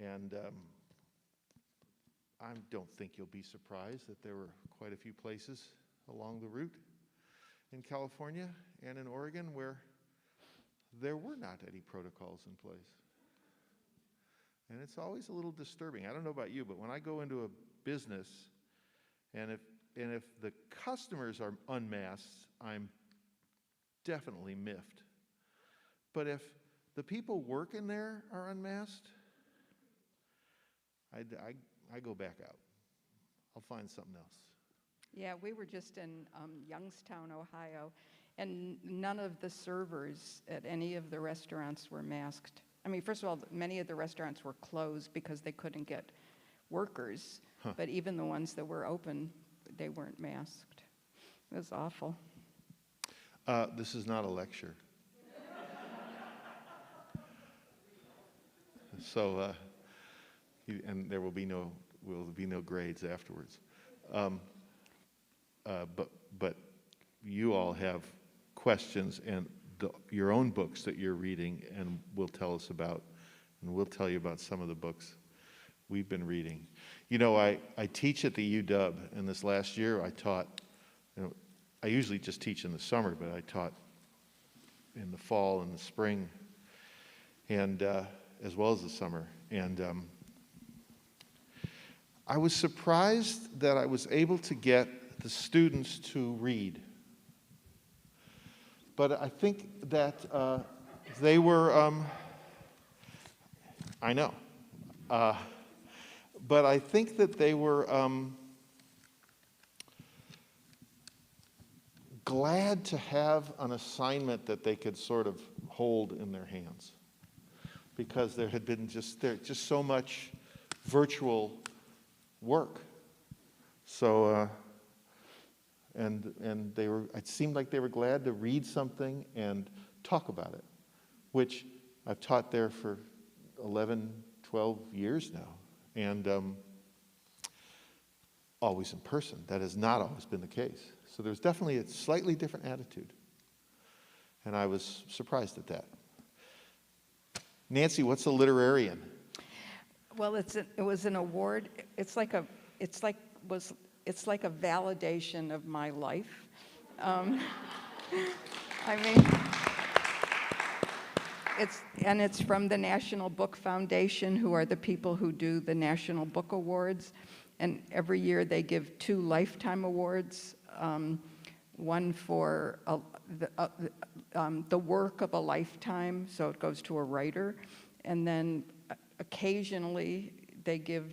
And I don't think you'll be surprised that there were quite a few places along the route in California and in Oregon where there were not any protocols in place. And it's always a little disturbing. I don't know about you, but when I go into a business and if the customers are unmasked, I'm definitely miffed. But if the people working there are unmasked, I go back out. I'll find something else. Yeah, we were just in Youngstown, Ohio, and none of the servers at any of the restaurants were masked. I mean, first of all, many of the restaurants were closed because they couldn't get workers, but even the ones that were open, they weren't masked. It was awful. This is not a lecture. So, and there will be no grades afterwards. But you all have questions and your own books that you're reading and will tell us about, and we'll tell you about some of the books we've been reading. You know, I teach at the UW, and this last year I taught, I usually just teach in the summer, but I taught in the fall and the spring, and as well as the summer. And I was surprised that I was able to get the students to read. But I think that they were, I know, but I think that they were glad to have an assignment that they could sort of hold in their hands, because there had been just so much virtual work. So, and they were, it seemed like they were glad to read something and talk about it, which I've taught there for 11, 12 years now, and always in person. That has not always been the case. So there's definitely a slightly different attitude, and I was surprised at that. Nancy, what's a librarian? Well, it was an award. It's like a validation of my life. I mean, it's from the National Book Foundation, who are the people who do the National Book Awards, and every year they give 2 lifetime awards, one for the work of a lifetime, so it goes to a writer, and then occasionally they give,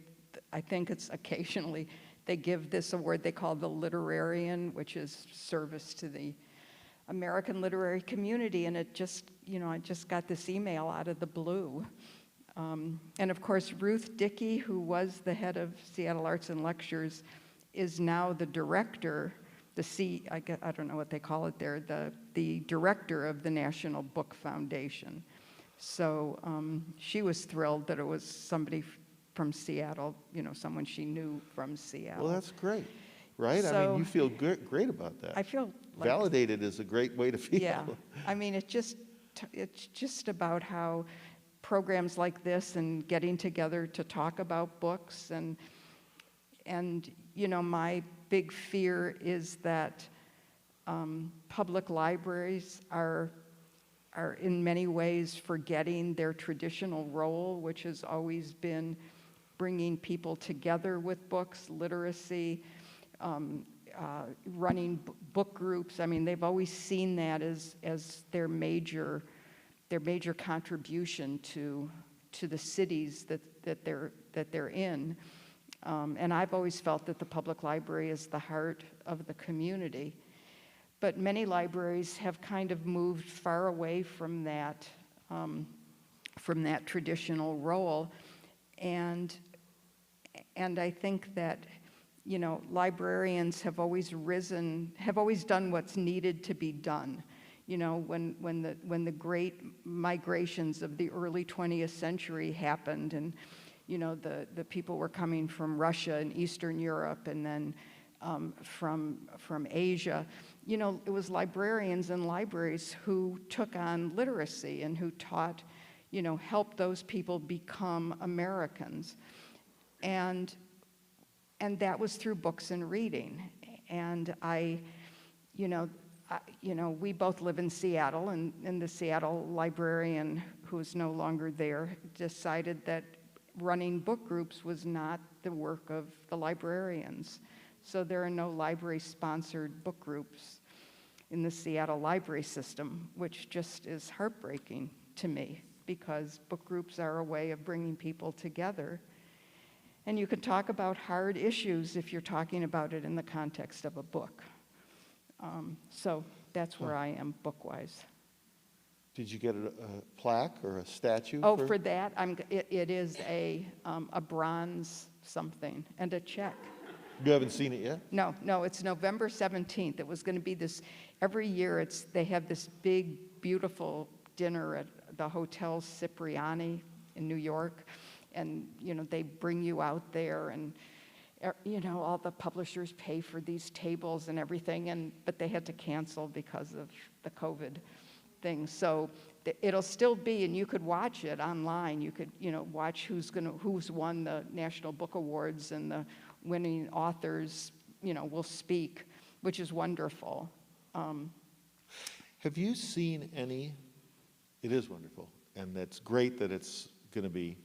I think it's occasionally, they give this award they call the Librarian, which is service to the American literary community, and it just, I just got this email out of the blue. And of course, Ruth Dickey, who was the head of Seattle Arts and Lectures, is now the director, I don't know what they call it there, the director of the National Book Foundation. So she was thrilled that it was somebody from Seattle, someone she knew from Seattle. Well, that's great, right? So, I mean, you feel great about that. I feel like, validated is a great way to feel. Yeah, I mean, it's just about how programs like this and getting together to talk about books and my big fear is that public libraries are in many ways forgetting their traditional role, which has always been bringing people together with books, literacy, running book groups. I mean, they've always seen that as their major contribution to the cities that they're in. And I've always felt that the public library is the heart of the community. But many libraries have kind of moved far away from that traditional role. And I think that, librarians have always done what's needed to be done. When the great migrations of the early 20th century happened, and the people were coming from Russia and Eastern Europe, and then from Asia. It was librarians and libraries who took on literacy and who taught, help those people become Americans. And that was through books and reading. And we both live in Seattle, and the Seattle librarian, who's no longer there, decided that running book groups was not the work of the librarians. So there are no library-sponsored book groups in the Seattle library system, which just is heartbreaking to me, because book groups are a way of bringing people together. And you can talk about hard issues if you're talking about it in the context of a book. So that's where I am book-wise. Did you get a plaque or a statue? Oh, for that, it is a bronze something and a check. You haven't seen it yet? No, it's November 17th. It was going to be this, every year they have this big, beautiful dinner at the Hotel Cipriani in New York. And, they bring you out there, and, all the publishers pay for these tables and everything, but they had to cancel because of the COVID thing. So it'll still be, and you could watch it online. You could, watch who's won the National Book Awards, and the winning authors, will speak, which is wonderful. Have you seen any? It is wonderful, and that's great that it's going to be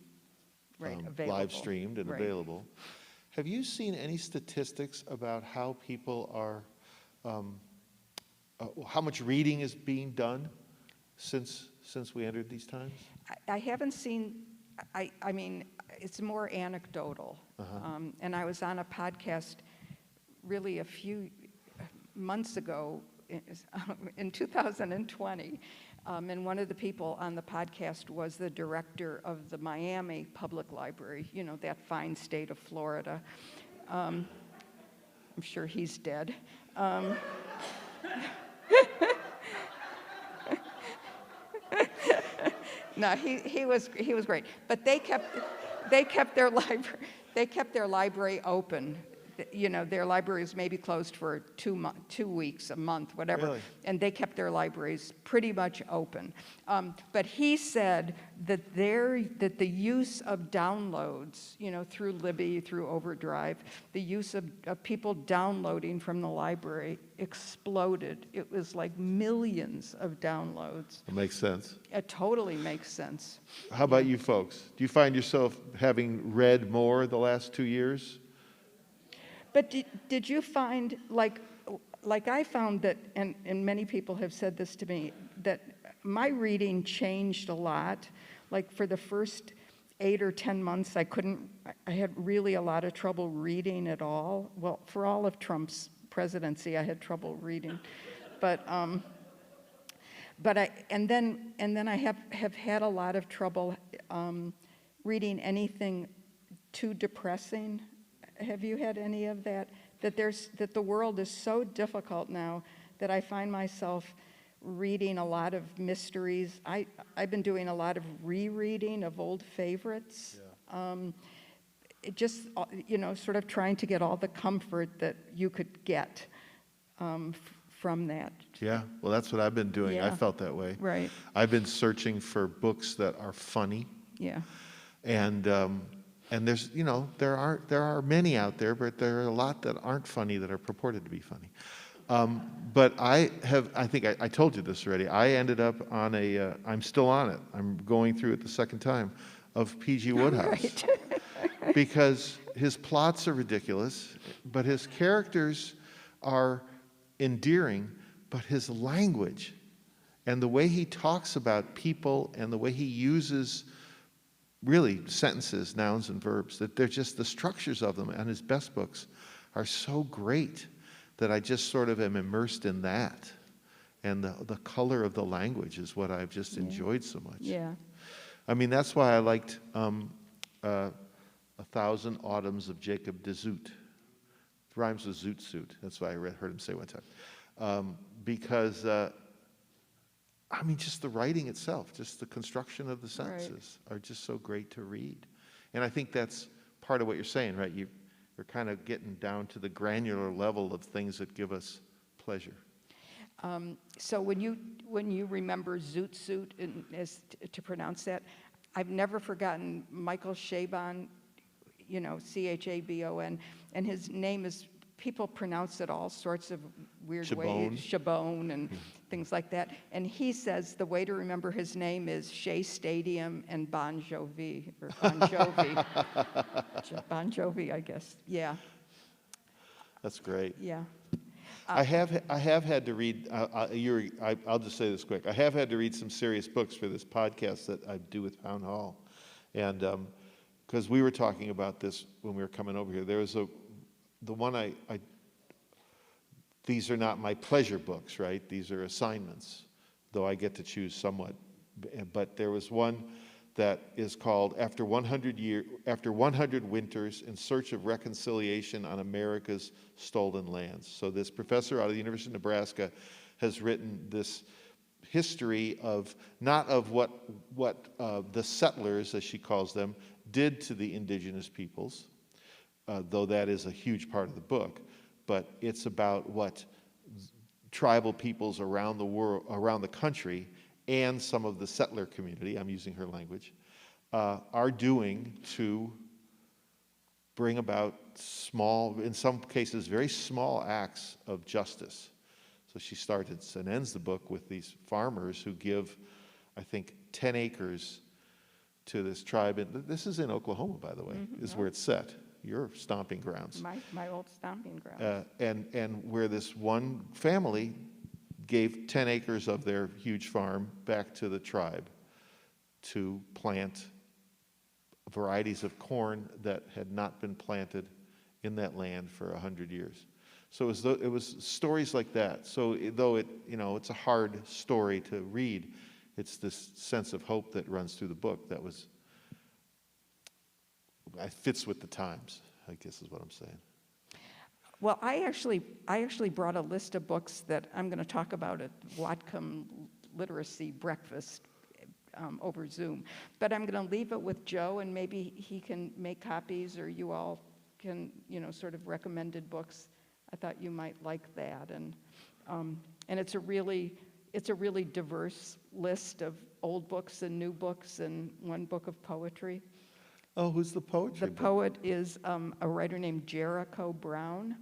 live streamed and available. Have you seen any statistics about how people are, how much reading is being done since we entered these times? I haven't seen. I mean, it's more anecdotal. And I was on a podcast really a few months ago in 2020. And one of the people on the podcast was the director of the Miami Public Library, that fine state of Florida. I'm sure he's dead. No, he was great. But they kept their library open. Their libraries may be closed for 2 weeks, a month, whatever. Really? And they kept their libraries pretty much open. But he said that the use of downloads, through Libby, through Overdrive, the use of people downloading from the library exploded. It was like millions of downloads. It makes sense. It totally makes sense. How about you folks? Do you find yourself having read more the last 2 years? But did you find, like I found that, and many people have said this to me, that my reading changed a lot. Like for the first 8 or 10 months, I had really a lot of trouble reading at all. Well, for all of Trump's presidency, I had trouble reading. But then I have had a lot of trouble reading anything too depressing. Have you had any of that? That the world is so difficult now that I find myself reading a lot of mysteries. I've been doing a lot of rereading of old favorites. Yeah. It just, sort of trying to get all the comfort that you could get from that. Yeah, well, that's what I've been doing. Yeah. I felt that way. Right. I've been searching for books that are funny. Yeah. And there's, there are many out there, but there are a lot that aren't funny that are purported to be funny. But I think I told you this already. I ended up on I'm still on it. I'm going through it the second time, of P.G. Wodehouse. Right. Because his plots are ridiculous, but his characters are endearing, but his language and the way he talks about people and the way he uses really sentences, nouns, and verbs, that they're just the structures of them, and his best books are so great that I just sort of am immersed in that. And the color of the language is what I've just enjoyed so much. Yeah. I mean, that's why I liked 1,000 Autumns of Jacob de Zoet. Rhymes with Zoot Suit. That's why I heard him say one time. Because just the writing itself, just the construction of the sentences are just so great to read. And I think that's part of what you're saying, right? You're kind of getting down to the granular level of things that give us pleasure. So when you remember Zoot Suit to pronounce that, I've never forgotten Michael Chabon, Chabon, and his name is, people pronounce it all sorts of weird ways, Chabon and things like that. And he says the way to remember his name is Shea Stadium and Bon Jovi, or Bon Jovi. Bon Jovi, I guess. Yeah. That's great. Yeah. I have had to read. I'll just say this quick. I have had to read some serious books for this podcast that I do with Pound Hall, and because we were talking about this when we were coming over here. There was the one these are not my pleasure books, right? These are assignments, though I get to choose somewhat. But there was one that is called After 100 Winters in Search of Reconciliation on America's Stolen Lands. So this professor out of the University of Nebraska has written this history of, not of what the settlers, as she calls them, did to the indigenous peoples, though that is a huge part of the book, but it's about what tribal peoples around the world, around the country, and some of the settler community, I'm using her language, are doing to bring about small, in some cases, very small acts of justice. So she starts and ends the book with these farmers who give, I think, 10 acres to this tribe. And this is in Oklahoma, by the way, is where it's set. Your stomping grounds. My old stomping grounds. And where this one family gave 10 acres of their huge farm back to the tribe to plant varieties of corn that had not been planted in that land for 100 years. So it was stories like that. So though it's a hard story to read, it's this sense of hope that runs through the book that fits with the times, I guess is what I'm saying. Well, I actually brought a list of books that I'm going to talk about at Whatcom Literacy Breakfast over Zoom. But I'm going to leave it with Joe, and maybe he can make copies, or you all can, sort of recommended books. I thought you might like that, and it's a really diverse list of old books and new books and one book of poetry. Oh, who's the poet? The poet is a writer named Jericho Brown.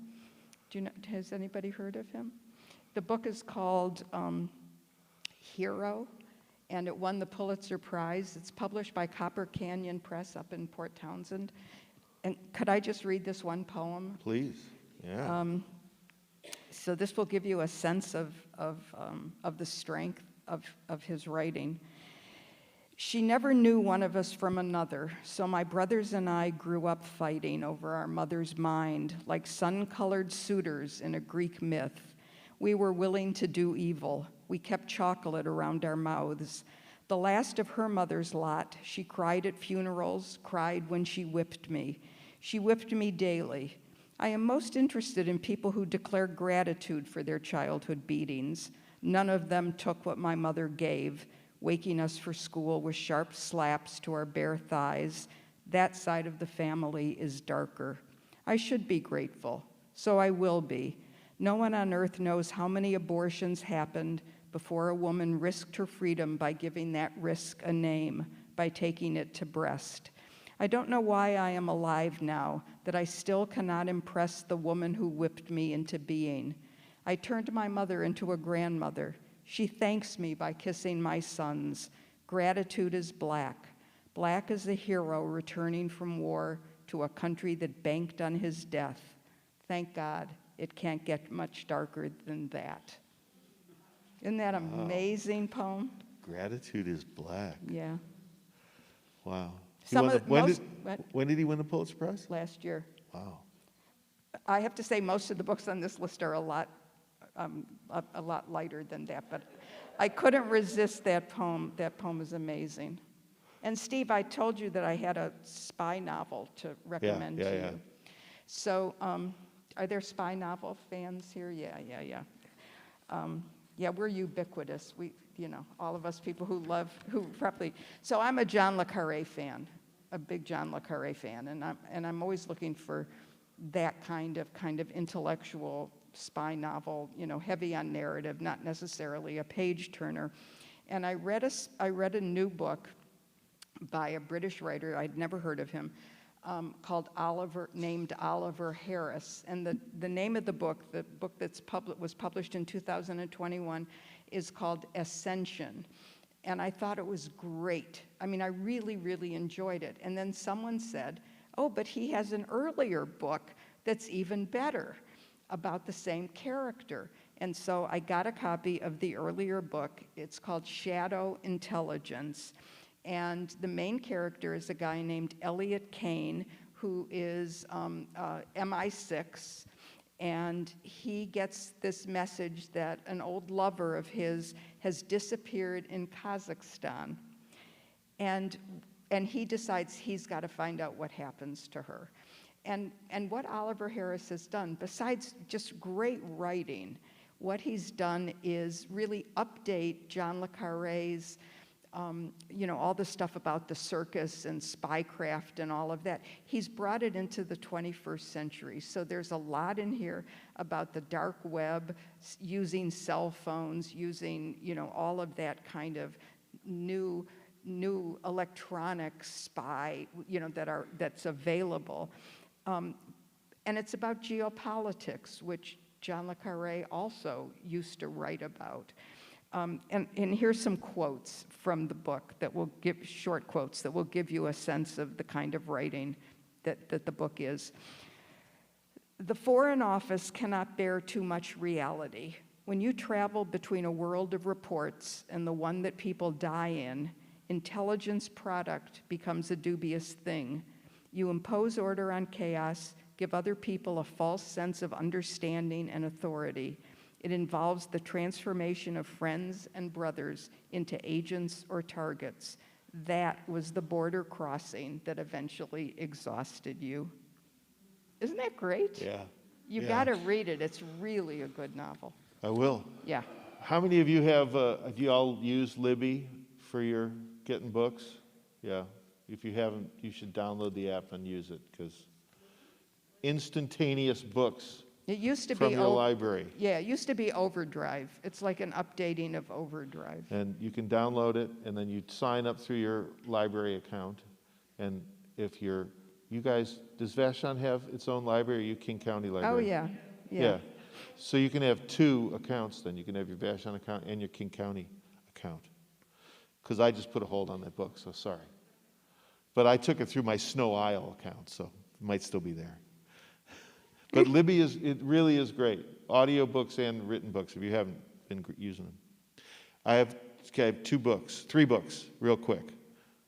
Has anybody heard of him? The book is called Hero, and it won the Pulitzer Prize. It's published by Copper Canyon Press up in Port Townsend. And could I just read this one poem? Please, yeah. So this will give you a sense of the strength of his writing. She never knew one of us from another, so my brothers and I grew up fighting over our mother's mind like sun-colored suitors in a Greek myth. We were willing to do evil. We kept chocolate around our mouths. The last of her mother's lot, she cried at funerals, cried when she whipped me. She whipped me daily. I am most interested in people who declare gratitude for their childhood beatings. None of them took what my mother gave, waking us for school with sharp slaps to our bare thighs. That side of the family is darker. I should be grateful, so I will be. No one on earth knows how many abortions happened before a woman risked her freedom by giving that risk a name, by taking it to breast. I don't know why I am alive now, that I still cannot impress the woman who whipped me into being. I turned my mother into a grandmother. She thanks me by kissing my sons. Gratitude is black. Black as a hero returning from war to a country that banked on his death. Thank God, it can't get much darker than that. Isn't that an amazing poem? Gratitude is black. Yeah. Wow. When did he win the Pulitzer Prize? Last year. Wow. I have to say most of the books on this list are a lot lighter than that, but I couldn't resist that poem. That poem is amazing. And Steve, I told you that I had a spy novel to recommend to you. So, are there spy novel fans here? Yeah. We're ubiquitous. All of us people who probably. So I'm a John le Carré fan, a big John le Carré fan, and I'm always looking for that kind of intellectual spy novel, heavy on narrative, not necessarily a page turner. And I read a new book by a British writer, I'd never heard of him, named Oliver Harris. And the name of the book that's was published in 2021, is called Ascension. And I thought it was great. I mean, I really, really enjoyed it. And then someone said, oh, but he has an earlier book that's even better about the same character. And so I got a copy of the earlier book. It's called Shadow Intelligence. And the main character is a guy named Elliot Kane, who is MI6. And he gets this message that an old lover of his has disappeared in Kazakhstan. And he decides he's got to find out what happens to her. And what Oliver Harris has done, besides just great writing, what he's done is really update John le Carré's, all the stuff about the circus and spycraft and all of that. He's brought it into the 21st century. So there's a lot in here about the dark web, using cell phones, using, all of that kind of new electronic spy, that's available. And it's about geopolitics, which John le Carré also used to write about. And here's some quotes from the book short quotes that will give you a sense of the kind of writing that the book is. The Foreign Office cannot bear too much reality. When you travel between a world of reports and the one that people die in, intelligence product becomes a dubious thing. You impose order on chaos, give other people a false sense of understanding and authority. It involves the transformation of friends and brothers into agents or targets. That was the border crossing that eventually exhausted you. Isn't that great? Yeah. You got to read it. It's really a good novel. I will. Yeah. How many of you have you all used Libby for your getting books? Yeah. If you haven't, you should download the app and use it, because instantaneous books It used to from be your library. Yeah, it used to be Overdrive. It's like an updating of Overdrive. And you can download it, and then you sign up through your library account. And if you guys, does Vashon have its own library, or you King County Library? Oh, yeah. Yeah. So you can have two accounts then. You can have your Vashon account and your King County account. Because I just put a hold on that book, so sorry. But I took it through my Snow Isle account, so it might still be there. But Libby it really is great. Audiobooks and written books, if you haven't been using them. I have 3 books, real quick.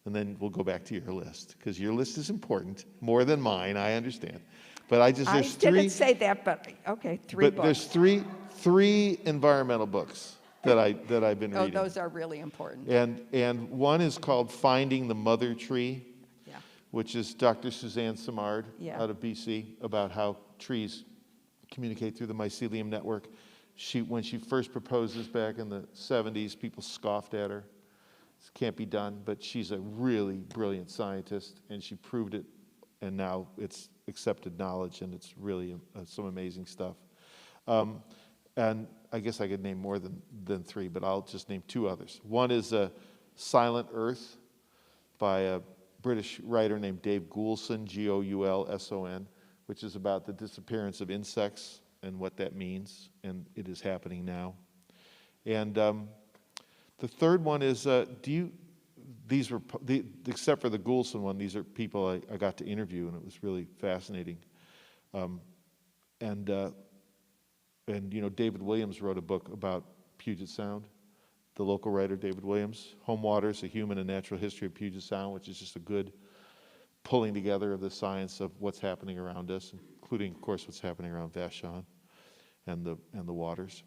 And then we'll go back to your list, because your list is important, more than mine, I understand. But I didn't say that, but okay, 3 books. But there's three environmental books that I've been reading. Oh, those are really important. And one is called Finding the Mother Tree, Yeah. which is Dr. Suzanne Simard Yeah. out of BC, about how trees communicate through the mycelium network. When she first proposes back in the 70s, people scoffed at her. This can't be done, but she's a really brilliant scientist, and she proved it, and now it's accepted knowledge, and it's really some amazing stuff. And I guess I could name more than 3, but I'll just name 2 others. One is Silent Earth by a British writer named Dave Goulson, Goulson, which is about the disappearance of insects and what that means, and it is happening now. And the third one is, except for the Goulson one, these are people I got to interview, and it was really fascinating. And David Williams wrote a book about Puget Sound, the local writer David Williams, Home Waters, A Human and Natural History of Puget Sound, which is just a good pulling together of the science of what's happening around us, including, of course, what's happening around Vashon and the waters.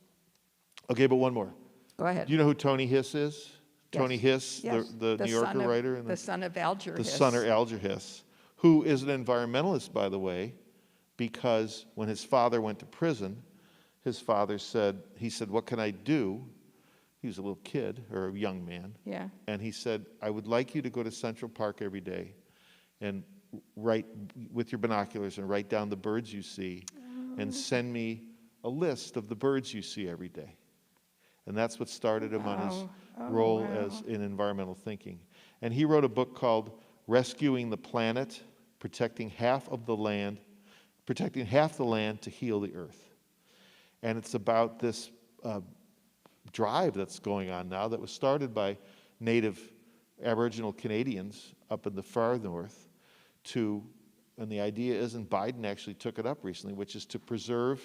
Okay, but one more. Go ahead. Do you know who Tony Hiss is? Yes. Tony Hiss, Yes. the New Yorker writer? And the son of Alger the Hiss. son of Alger Hiss, who is an environmentalist, by the way, because when his father went to prison, his father said, what can I do? He was a little kid, or a young man. Yeah. And he said, I would like you to go to Central Park every day and write with your binoculars and write down the birds you see and send me a list of the birds you see every day. And that's what started him on his Oh, role wow. as in environmental thinking. And he wrote a book called Rescuing the Planet, protecting half the land to heal the earth. And it's about this drive that's going on now that was started by native Aboriginal Canadians up in the far north and the idea is, and Biden actually took it up recently, which is to preserve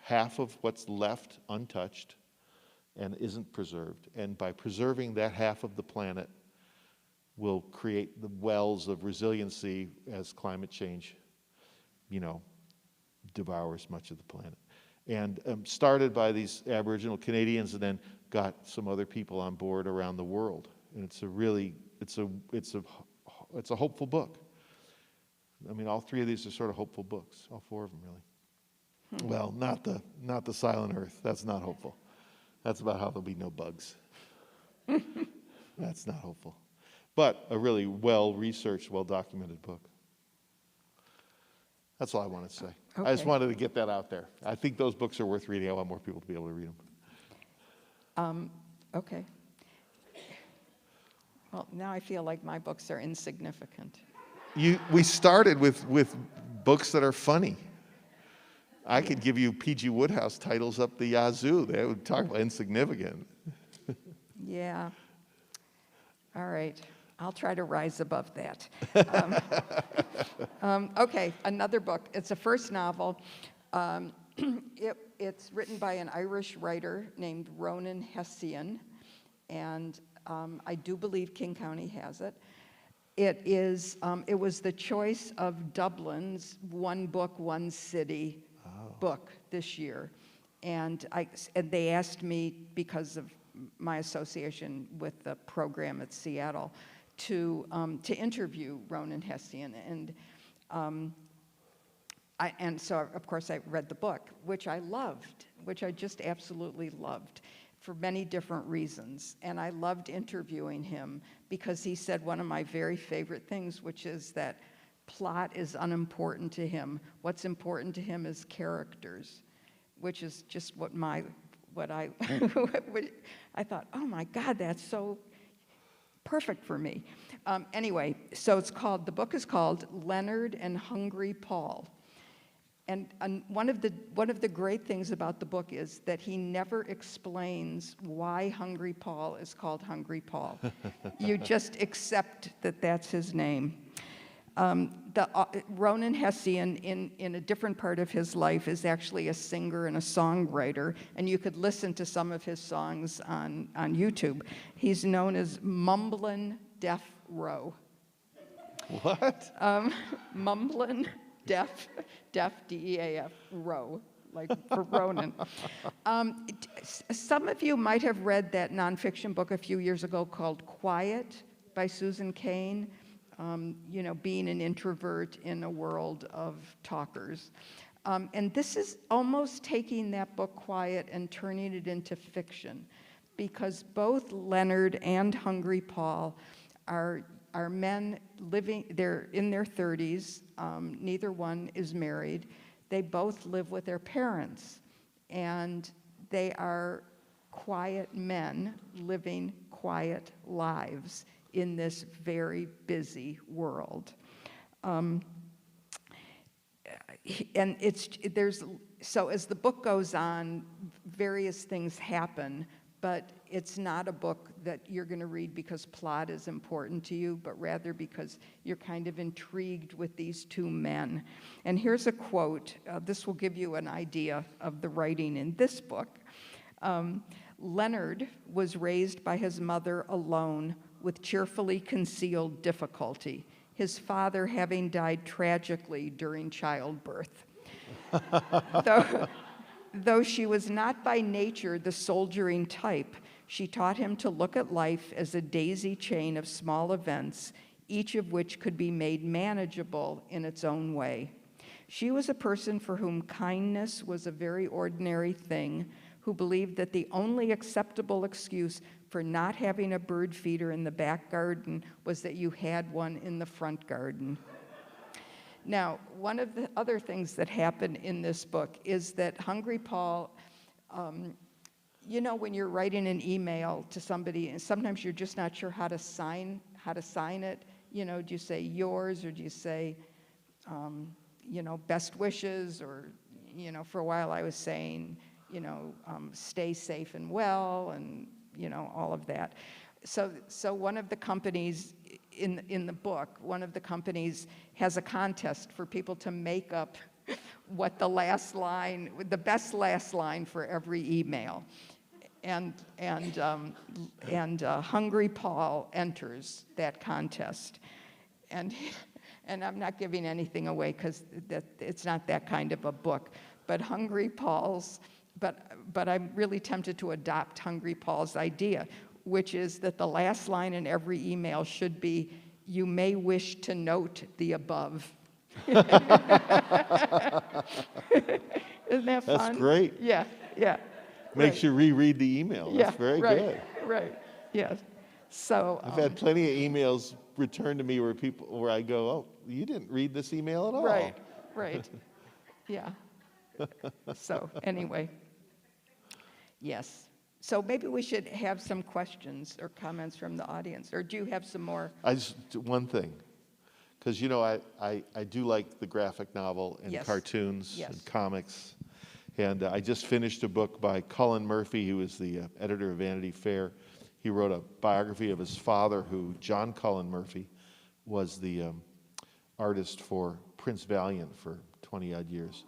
half of what's left untouched and isn't preserved. And by preserving that half of the planet, will create the wells of resiliency as climate change, devours much of the planet. And started by these Aboriginal Canadians, and then got some other people on board around the world. And it's a hopeful book. I mean, all three of these are sort of hopeful books, all four of them, really. Well, not the Silent Earth. That's not hopeful. That's about how there'll be no bugs. That's not hopeful. But a really well-researched, well-documented book. That's all I wanted to say. Okay. I just wanted to get that out there. I think those books are worth reading. I want more people to be able to read them. Okay. Well, now I feel like my books are insignificant. We started with books that are funny. I could give you P.G. Wodehouse titles up the yazoo. They would talk about insignificant. Yeah. All right. I'll try to rise above that. Okay, another book. It's a first novel. It's written by an Irish writer named Ronan Hessian, and I do believe King County has it. It was the choice of Dublin's One Book, One City book this year. And they asked me, because of my association with the program at Seattle, to interview Ronan Hessian. And so, of course, I read the book, which I loved, which I just absolutely loved, for many different reasons. And I loved interviewing him because he said one of my very favorite things, which is that plot is unimportant to him. What's important to him is characters, which is just I thought, oh my God, that's so perfect for me. Anyway, so the book is called Leonard and Hungry Paul. And one of the great things about the book is that he never explains why Hungry Paul is called Hungry Paul. You just accept that that's his name. Ronan Hessian, in a different part of his life, is actually a singer and a songwriter, and you could listen to some of his songs on YouTube. He's known as Mumblin' Deaf Row. What? Mumblin' Deaf, D-E-A-F, Row, like for Ronan. Some of you might have read that nonfiction book a few years ago called Quiet by Susan Cain. Being an introvert in a world of talkers. And this is almost taking that book Quiet and turning it into fiction, because both Leonard and Hungry Paul are men they're in their 30s, neither one is married. They both live with their parents, and they are quiet men living quiet lives in this very busy world. So as the book goes on, various things happen, but it's not a book that you're going to read because plot is important to you, but rather because you're kind of intrigued with these two men. And here's a quote. This will give you an idea of the writing in this book. Leonard was raised by his mother alone with cheerfully concealed difficulty, his father having died tragically during childbirth. Though she was not by nature the soldiering type, she taught him to look at life as a daisy chain of small events, each of which could be made manageable in its own way. She was a person for whom kindness was a very ordinary thing, who believed that the only acceptable excuse for not having a bird feeder in the back garden was that you had one in the front garden. Now, one of the other things that happen in this book is that Hungry Paul, you know, when you're writing an email to somebody, and sometimes you're just not sure how to sign it. You know, do you say yours, or do you say, you know, best wishes, or, you know, for a while I was saying, you know, stay safe and well, and, you know, all of that. So one of the companies in the book, one of the companies has a contest for people to make up what the last line, the best last line for every email. And Hungry Paul enters that contest. And I'm not giving anything away because it's not that kind of a book. But but I'm really tempted to adopt Hungry Paul's idea, which is that the last line in every email should be, "You may wish to note the above." Isn't that fun? That's great. Yeah. Makes you reread the email. That's very good. Right, yes. So I've had plenty of emails returned to me where I go, "Oh, you didn't read this email at all." Right. Yeah. So anyway, yes. So maybe we should have some questions or comments from the audience. Or do you have some more? One thing, because, you know, I do like the graphic novel and cartoons and comics. And I just finished a book by Cullen Murphy, who is the editor of Vanity Fair. He wrote a biography of his father, John Cullen Murphy, was the artist for Prince Valiant for 20-odd years.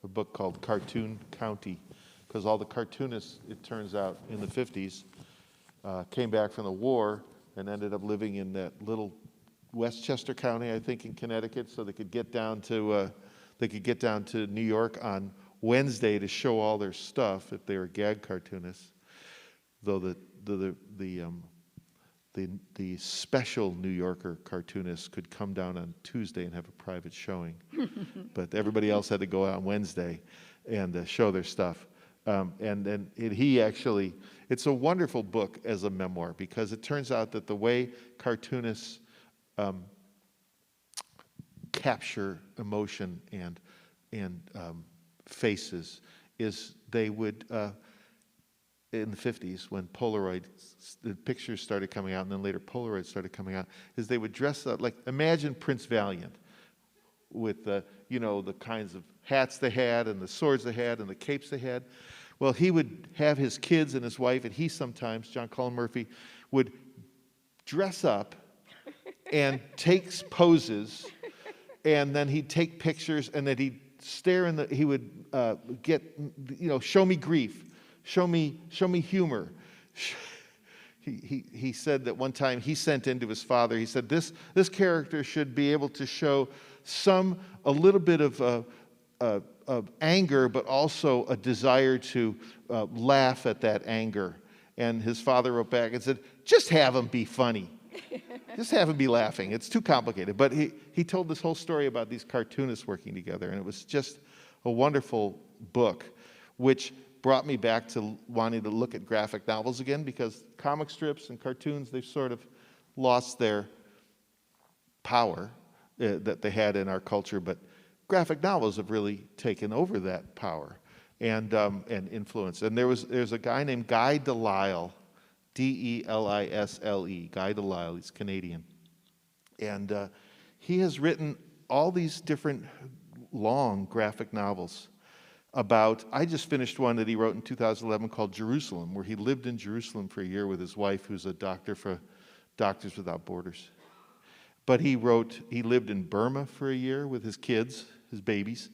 A book called Cartoon County, because all the cartoonists, it turns out, in the 50s, came back from the war and ended up living in that little Westchester County, I think, in Connecticut, so they could get down to New York on Wednesday to show all their stuff if they were gag cartoonists. Though the special New Yorker cartoonists could come down on Tuesday and have a private showing, but everybody else had to go out on Wednesday and show their stuff. And he actually, it's a wonderful book as a memoir, because it turns out that the way cartoonists capture emotion and faces is they would, in the 50s, when the pictures started coming out, and then later Polaroid started coming out, is they would dress up, like, imagine Prince Valiant with the kinds of hats they had and the swords they had and the capes they had. Well, he would have his kids and his wife, and he sometimes, John Cullen Murphy, would dress up and take poses, and then he'd take pictures, and then he'd stare he would show me grief, show me humor. He said that one time he sent into his father, he said, this character should be able to show a little bit of anger, but also a desire to laugh at that anger. And his father wrote back and said, just have him be funny. Just have him be laughing. It's too complicated. But he told this whole story about these cartoonists working together, and it was just a wonderful book, which brought me back to wanting to look at graphic novels again, because comic strips and cartoons, they've sort of lost their power that they had in our culture, but graphic novels have really taken over that power and influence. And there's a guy named Guy Delisle, Delisle, Guy Delisle. He's Canadian, and he has written all these different long graphic novels about. I just finished one that he wrote in 2011 called Jerusalem, where he lived in Jerusalem for a year with his wife, who's a doctor for Doctors Without Borders. But he lived in Burma for a year with his kids, his babies.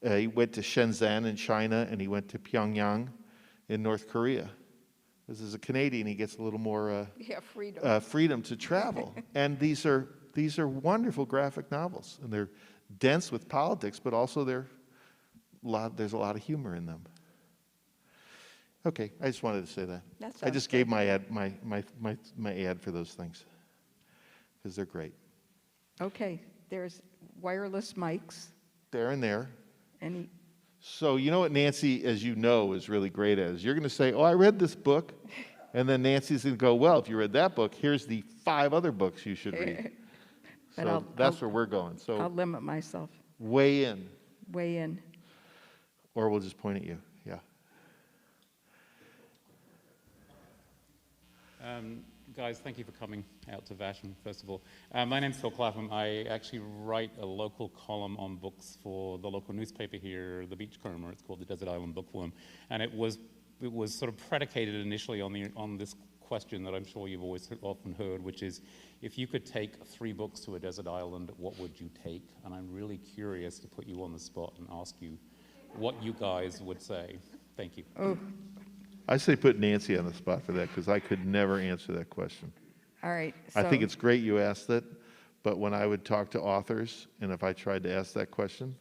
He went to Shenzhen in China, and he went to Pyongyang in North Korea. As a Canadian, he gets a little more freedom to travel. And these are wonderful graphic novels, and they're dense with politics, but also there's a lot of humor in them. Okay, I just wanted to say that. I just gave my ad for those things because they're great. Okay, there's wireless mics. There and there. So you know what Nancy, as you know, is really great at? Is you're going to say, oh, I read this book. And then Nancy's going to go, well, if you read that book, here's the 5 other books you should read. But So that's where we're going. I'll So limit myself. weigh in, Weigh in. or we'll just point at you. Yeah. Guys, thank you for coming out to Vashon, first of all. My name's Phil Clapham. I actually write a local column on books for the local newspaper here, the Beachcomber. It's called the Desert Island Bookworm. And it was sort of predicated initially on this question that I'm sure you've often heard, which is, if you could take 3 books to a desert island, what would you take? And I'm really curious to put you on the spot and ask you what you guys would say. Thank you. Oh, I say put Nancy on the spot for that, because I could never answer that question. all right. I think so- it's great you asked it, but when I would talk to authors, and if I tried to ask that question,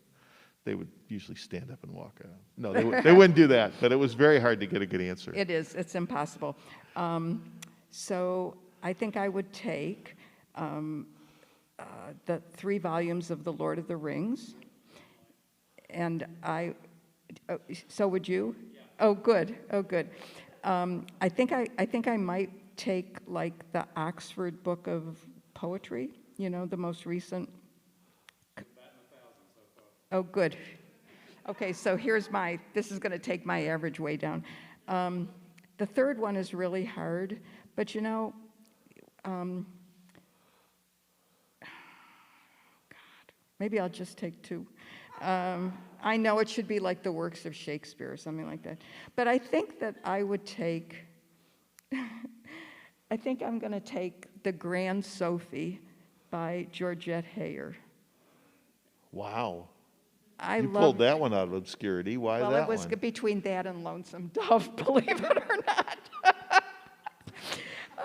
they would usually stand up and walk out. No, they wouldn't do that, but it was very hard to get a good answer. It is. It's impossible. So I think I would take the 3 volumes of The Lord of the Rings. And so would you? Yeah. Oh, good. Oh, good. I think I might take like the Oxford Book of Poetry, the most recent. Oh, good. Okay, so this is going to take my average way down. The third one is really hard, but God, maybe I'll just take 2. I know it should be like the works of Shakespeare or something like that, but I think that I would take, I think I'm going to take The Grand Sophie by Georgette Heyer. Wow. I You love pulled that one out of obscurity. Why Well, that it was one? between that and Lonesome Dove, believe it or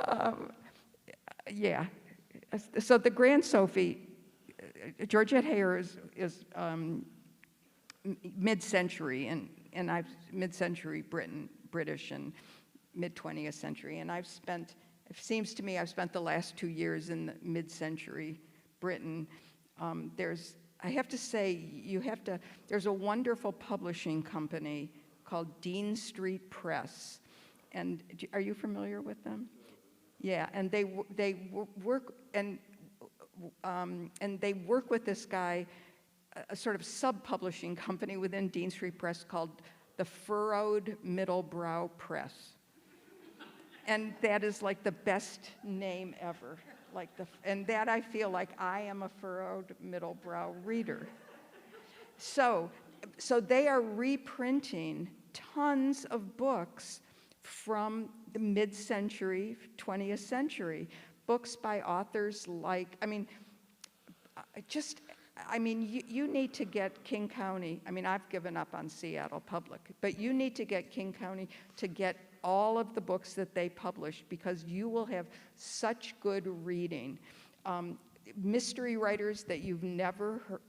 not. Yeah. So The Grand Sophie, Georgette Heyer is mid-century, and I've mid-century British and mid-20th century, and it seems to me I've spent the last 2 years in the mid-century Britain. I have to say, there's a wonderful publishing company called Dean Street Press. And are you familiar with them? Yeah, and they work, and they work with this guy, a sort of sub-publishing company within Dean Street Press called the Furrowed Middlebrow Press. And that is like the best name ever. And that I feel like I am a furrowed middlebrow reader. So they are reprinting tons of books from the mid-century, 20th century, books by authors you need to get King County. I've given up on Seattle Public, but you need to get King County to get all of the books that they published, because you will have such good reading. Mystery writers that you've never heard,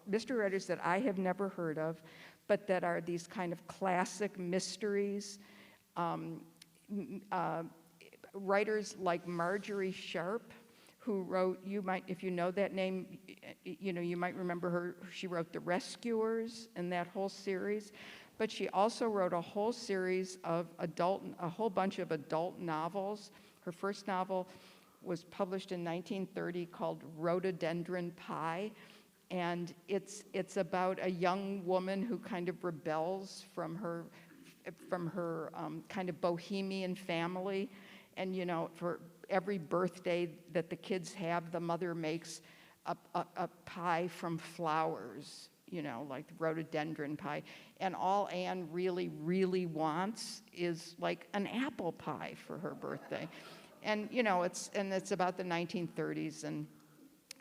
mystery writers that I have never heard of, but that are these kind of classic mysteries. Writers like Marjorie Sharp, who wrote, if you know that name, you might remember her. She wrote The Rescuers and that whole series. But she also wrote a whole series of a whole bunch of adult novels. Her first novel was published in 1930 called Rhododendron Pie. And it's about a young woman who kind of rebels from her kind of bohemian family. And, for every birthday that the kids have, the mother makes a pie from flowers, like rhododendron pie. And all Anne really, really wants is like an apple pie for her birthday. And, it's about the 1930s, and,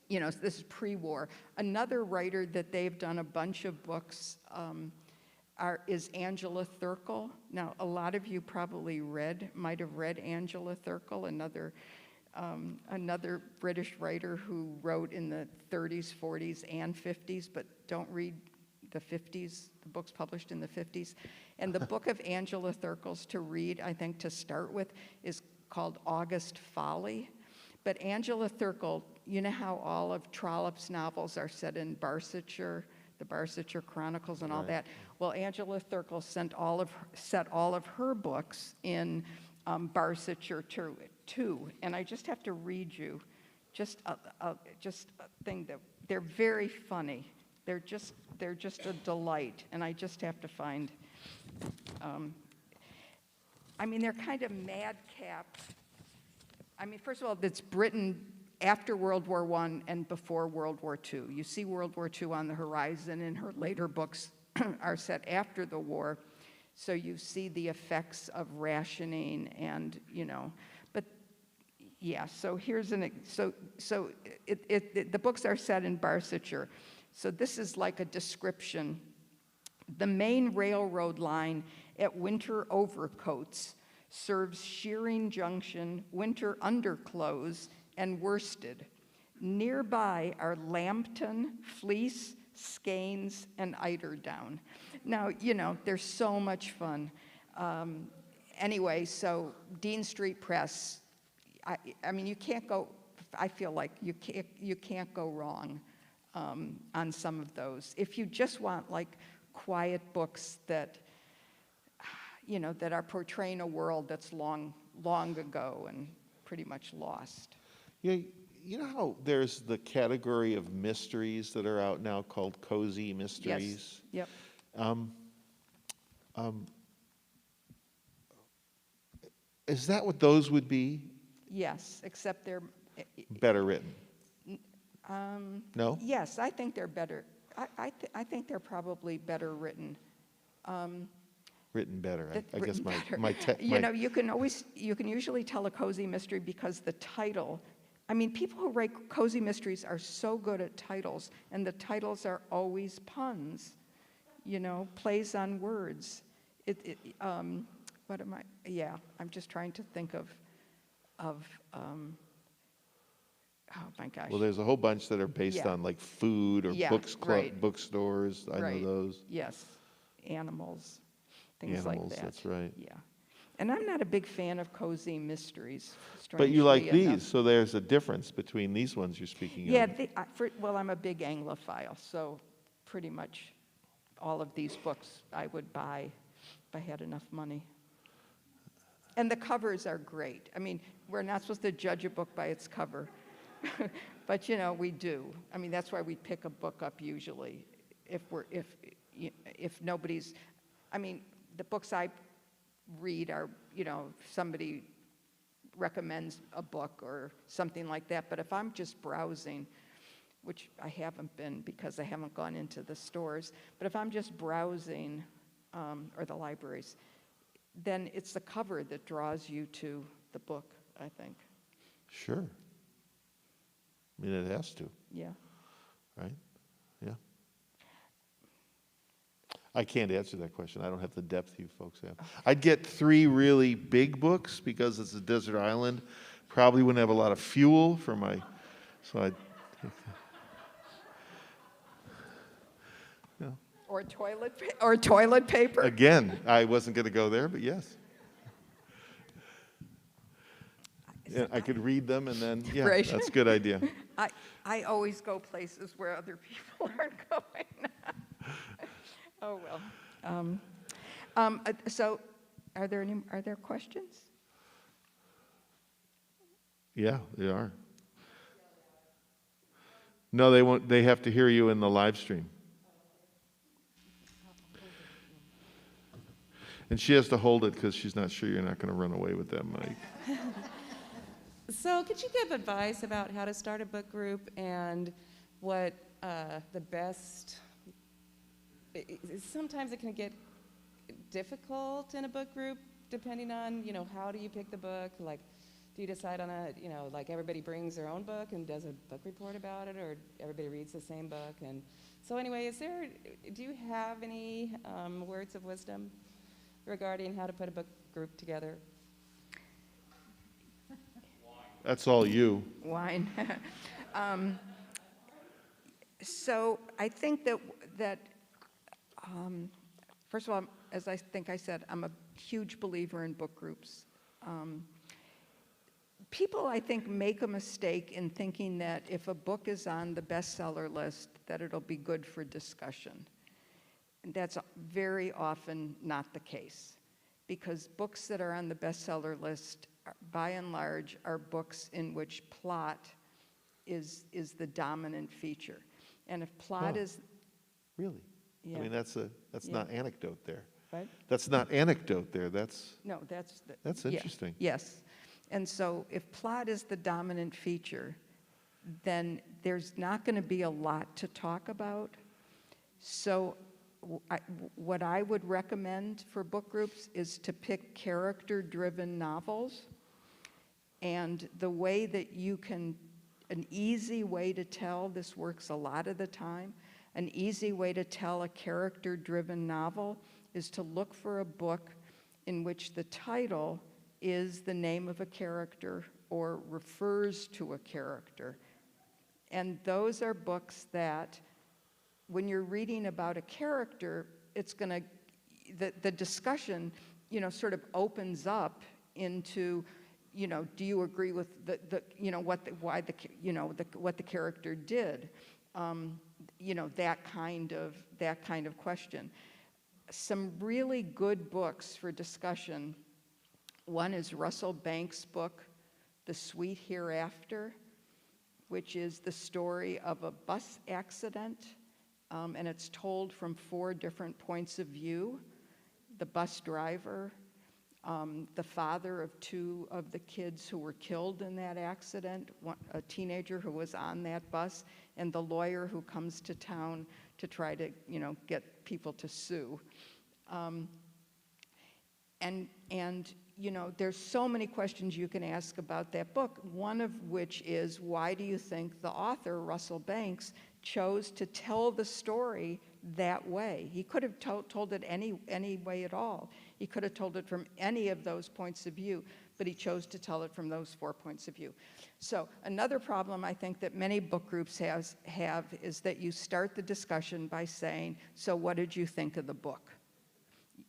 this is pre-war. Another writer that they've done a bunch of books is Angela Thirkel. Now, a lot of you probably might have read Angela Thirkel, another British writer who wrote in the 30s, 40s, and 50s, but don't read the 50s, the books published in the 50s. And the book of Angela Thirkel's to read, I think, to start with, is called August Folly. But Angela Thirkel, you know how all of Trollope's novels are set in Barsetshire, the Barsetshire Chronicles and all that? Well, Angela Thirkel set all of her books in Barsetshire too. And I just have to read you just a thing that they're very funny. They're just a delight, and I just have to find. I mean, they're kind of madcap. I mean, first of all, it's Britain after World War I and before World War II. You see World War II on the horizon, and her later books are set after the war, so you see the effects of rationing and, but yeah, so here's the books are set in Barsetshire. So this is like a description. The main railroad line at Winter Overcoats serves Shearing Junction, Winter Underclothes, and Worsted. Nearby are Lambton, Fleece, Skeins, and Eiderdown. Now, they're so much fun. Anyway, so Dean Street Press, I mean, you can't go, I feel like you can't go wrong on some of those. If you just want like quiet books that, that are portraying a world that's long ago and pretty much lost. Yeah, you know how there's the category of mysteries that are out now called cozy mysteries? Yes. Yep. Is that what those would be? Yes, except they're Better written? No? Yes, I think they're better. I think they're probably better written. Written better. I guess Written better. my you can usually tell a cozy mystery because the title. I mean, people who write cozy mysteries are so good at titles, and the titles are always puns, plays on words. What am I? Yeah, I'm just trying to think of. Oh my gosh. Well, there's a whole bunch that are based on like food or books club, right. bookstores. I know those. Yes, animals, things like that. That's right. Yeah, and I'm not a big fan of cozy mysteries. But you like strangely enough. these, so there's a difference between these ones you're speaking Yeah, of. well, I'm a big Anglophile, so pretty much all of these books I would buy if I had enough money. And the covers are great. I mean, we're not supposed to judge a book by its cover, but we do. I mean, that's why we pick a book up usually, if nobody's. I mean, the books I read are, somebody recommends a book or something like that. But if I'm just browsing, which I haven't been because I haven't gone into the stores, but if I'm just browsing or the libraries, then it's the cover that draws you to the book, I think. Sure. I mean, it has to. Yeah. Right? Yeah. I can't answer that question. I don't have the depth you folks have. I'd get 3 really big books because it's a desert island. Probably wouldn't have a lot of fuel for my, so I'd. Or toilet paper. Again, I wasn't going to go there, but yes. Yeah, I could read them and then, yeah, Right. that's a good idea. I always go places where other people aren't going. Oh, well. So are there questions? Yeah, they are. No, they won't. They have to hear you in the live stream. And she has to hold it because she's not sure you're not going to run away with that mic. So could you give advice about how to start a book group and what the best... Sometimes it can get difficult in a book group depending on, how do you pick the book? Like, do you decide on like everybody brings their own book and does a book report about it, or everybody reads the same book? And so anyway, do you have any words of wisdom regarding how to put a book group together? That's all you. Wine. So I think that first of all, as I think I said, I'm a huge believer in book groups. People, I think, make a mistake in thinking that if a book is on the bestseller list, that it'll be good for discussion. And that's very often not the case, because books that are on the bestseller list, by and large, are books in which plot is the dominant feature. And if plot Huh. is, Really? yeah. I mean, that's Yeah. not anecdote there. Right? That's not anecdote there. That's No, that's yeah, interesting. yes. And so if plot is the dominant feature, then there's not going to be a lot to talk about. So what I would recommend for book groups is to pick character-driven novels. And the way that you can, an easy way to tell, this works a lot of the time, an easy way to tell a character-driven novel is to look for a book in which the title is the name of a character or refers to a character. And those are books that, when you're reading about a character, it's going to, the discussion, sort of opens up into, do you agree with what the character did? That kind of question. Some really good books for discussion. One is Russell Banks' book, The Sweet Hereafter, which is the story of a bus accident, and it's told from 4 different points of view. The bus driver, the father of 2 of the kids who were killed in that accident, a teenager who was on that bus, and the lawyer who comes to town to try to, get people to sue. There's so many questions you can ask about that book, one of which is, why do you think the author, Russell Banks, chose to tell the story that way? He could have told it any way at all. He could have told it from any of those points of view, but he chose to tell it from those 4 points of view. So another problem I think that many book groups have is that you start the discussion by saying, so what did you think of the book?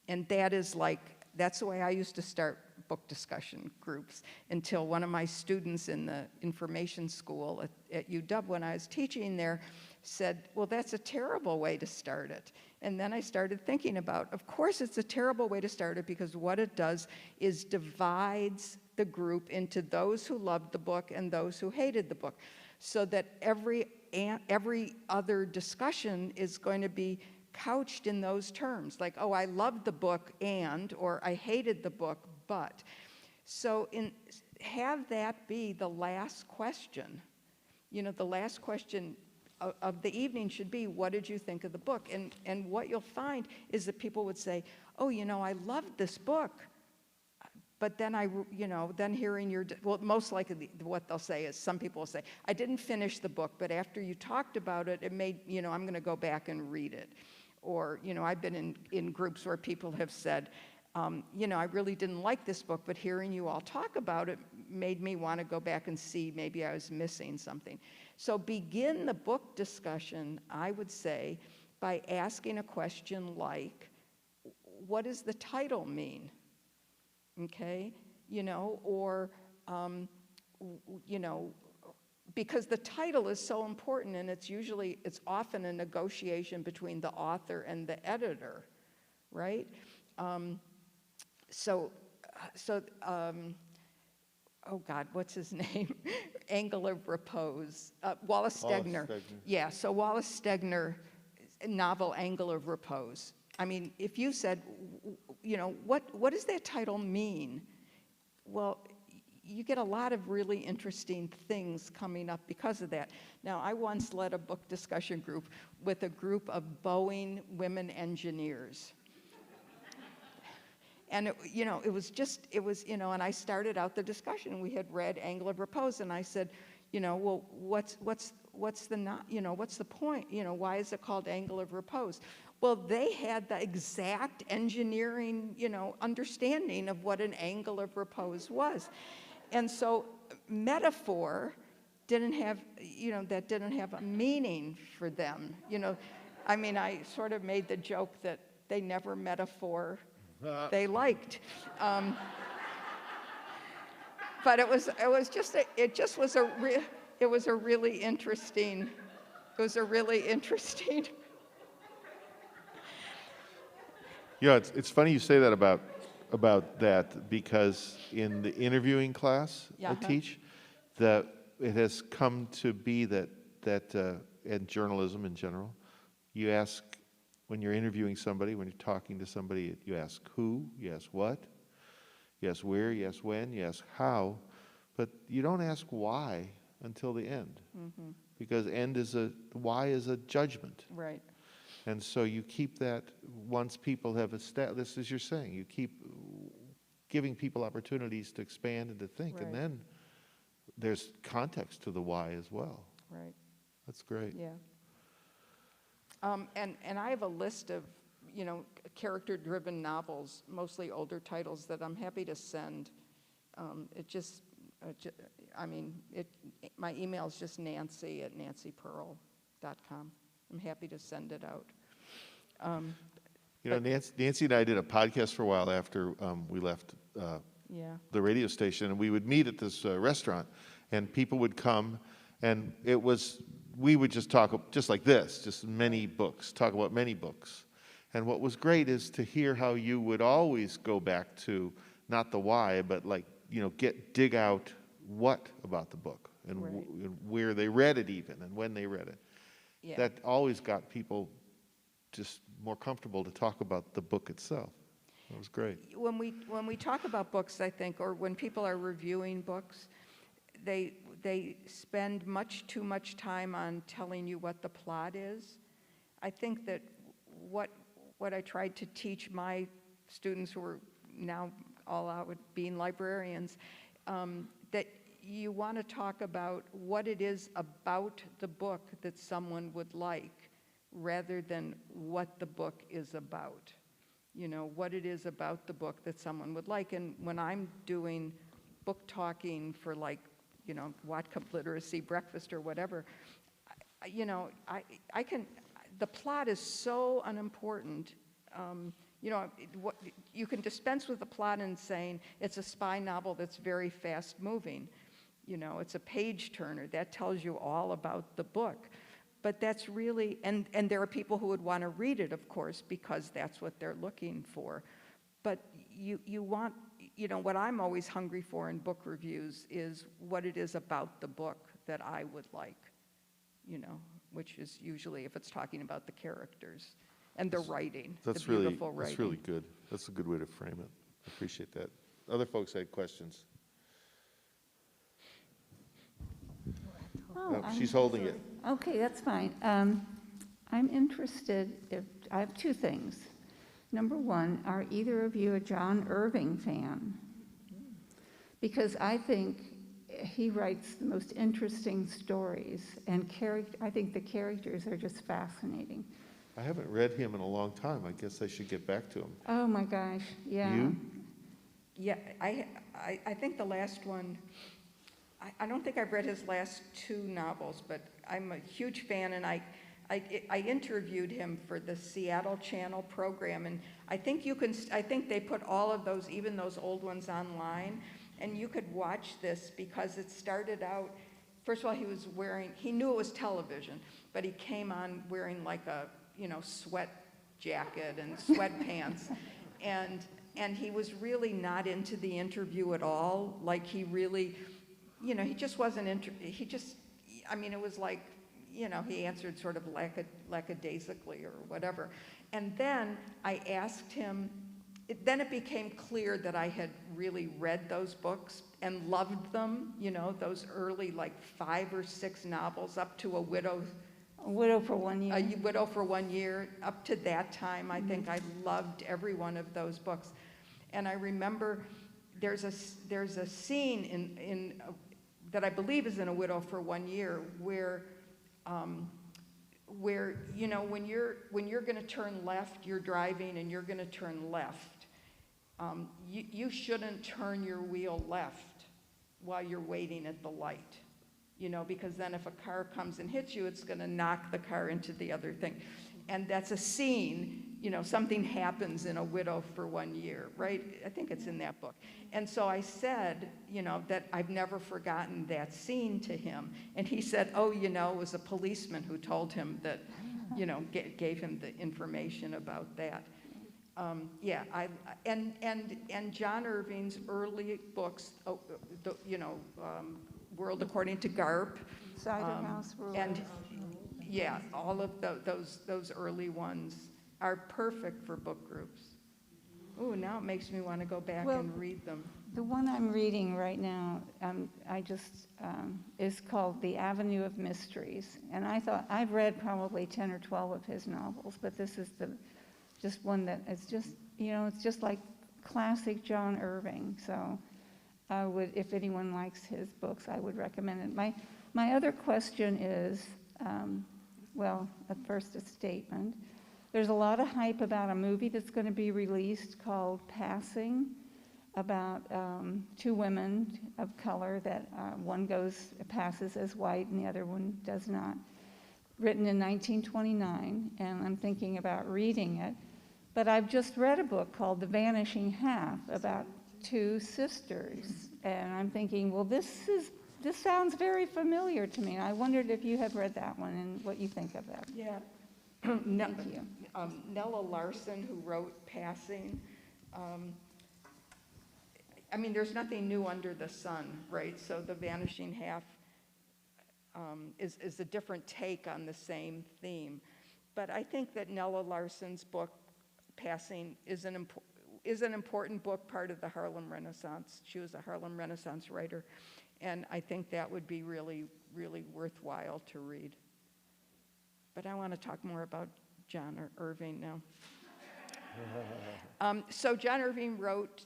And that's the way I used to start book discussion groups, until one of my students in the information school at UW, when I was teaching there, said, well, that's a terrible way to start it. And then I started thinking about, of course it's a terrible way to start it, because what it does is divides the group into those who loved the book and those who hated the book, so that every other discussion is going to be couched in those terms, like, oh, I loved the book or I hated the book, but. So have that be the last question. The last question of the evening should be, what did you think of the book? And what you'll find is that people would say, oh, I loved this book, but then then hearing most likely what they'll say is, some people will say, I didn't finish the book, but after you talked about it, it made, I'm going to go back and read it. Or, I've been in groups where people have said, I really didn't like this book, but hearing you all talk about it made me want to go back and see maybe I was missing something. So begin the book discussion, I would say, by asking a question like, what does the title mean? Okay? Because the title is so important, and it's often a negotiation between the author and the editor, right? Oh God, what's his name? Angle of Repose. Wallace Stegner. Yeah, so Wallace Stegner novel Angle of Repose. I mean, if you said, what does that title mean? Well, you get a lot of really interesting things coming up because of that. Now, I once led a book discussion group with a group of Boeing women engineers. And and I started out the discussion. We had read Angle of Repose, and I said, well, what's the point? Why is it called Angle of Repose? Well, they had the exact engineering, understanding of what an angle of repose was. And so metaphor didn't have a meaning for them. I sort of made the joke that they never metaphor they liked. But it was a really interesting. Yeah, it's funny you say that about that, because in the interviewing class I teach, it has come to be that in journalism in general, you ask, when you're interviewing somebody, when you're talking to somebody, you ask who, you ask what, you ask where, you ask when, you ask how, but you don't ask why until the end. Because why is a judgment. Right. And so you keep that, once people have established, this is you're saying, you keep giving people opportunities to expand and to think, Right. and then there's context to the why as well. Right. That's great. Yeah. And I have a list of, character-driven novels, mostly older titles, that I'm happy to send. My email is just nancy@nancypearl.com. I'm happy to send it out. Nancy and I did a podcast for a while after we left the radio station, and we would meet at this restaurant, and people would come, and we would just talk just like this, just talk about many books. And what was great is to hear how you would always go back to not the why, but dig out what about the book and and where they read it even and when they read it. Yeah. That always got people just more comfortable to talk about the book itself. That was great. When we talk about books, I think, or when people are reviewing books, they spend much too much time on telling you what the plot is. I think that what I tried to teach my students who are now all out with being librarians, that you want to talk about what it is about the book that someone would like, rather than what the book is about. What it is about the book that someone would like. And when I'm doing book talking for Whatcom Literacy Breakfast or whatever, the plot is so unimportant. You can dispense with the plot and saying it's a spy novel that's very fast moving. It's a page turner. That tells you all about the book. But that's really, and there are people who would want to read it, of course, because that's what they're looking for. But you want, what I'm always hungry for in book reviews is what it is about the book that I would like, which is usually if it's talking about the characters and the writing, the beautiful writing. That's really good. That's a good way to frame it. I appreciate that. Other folks had questions. Oh, She's holding it. Okay, that's fine. I'm interested, I have two things. Number one, are either of you a John Irving fan? Because I think he writes the most interesting stories, and I think the characters are just fascinating. I haven't read him in a long time. I guess I should get back to him. Oh my gosh, yeah. You? Yeah, I think the last one, I don't think I've read his last two novels, but I'm a huge fan, and I interviewed him for the Seattle Channel program, and I think they put all of those, even those old ones, online, and you could watch this because it started out, first of all, he knew it was television, but he came on wearing like a, sweat jacket and sweatpants, and he was really not into the interview at all. Like he really, he just wasn't it was like, he answered sort of lackadaisically or whatever. And then I asked him, then it became clear that I had really read those books and loved them, those early 5 or 6 novels up to A Widow for One Year. A Widow for 1 Year. Up to that time, I think I loved every one of those books. And I remember there's a scene in that I believe is in A Widow for 1 Year where when you're going to turn left, you're driving and you're going to turn left. You shouldn't turn your wheel left while you're waiting at the light, because then if a car comes and hits you, it's going to knock the car into the other thing. And that's a scene, something happens in A Widow for 1 Year, right? I think it's in that book. And so I said, that I've never forgotten that scene to him. And he said, oh, it was a policeman who told him that, gave him the information about that. And John Irving's early books, World According to Garp. Cider House Rules. And yeah, all of those early ones are perfect for book groups. Oh, now it makes me want to go back Well, and read them. The one I'm reading right now, is called The Avenue of Mysteries. And I thought, I've read probably 10 or 12 of his novels, but this is just one that is just, it's just like classic John Irving. So I would, if anyone likes his books, I would recommend it. My other question is, at first a statement. There's a lot of hype about a movie that's going to be released called Passing, about two women of color that one passes as white and the other one does not, written in 1929, and I'm thinking about reading it. But I've just read a book called The Vanishing Half about two sisters, and I'm thinking, well, this sounds very familiar to me. I wondered if you have read that one and what you think of that. Yeah. Thank you. Nella Larson, who wrote Passing, there's nothing new under the sun, right? So The Vanishing Half is a different take on the same theme. But I think that Nella Larson's book, Passing, is an important book, part of the Harlem Renaissance. She was a Harlem Renaissance writer, and I think that would be really, really worthwhile to read. But I want to talk more about John Irving now. So John Irving wrote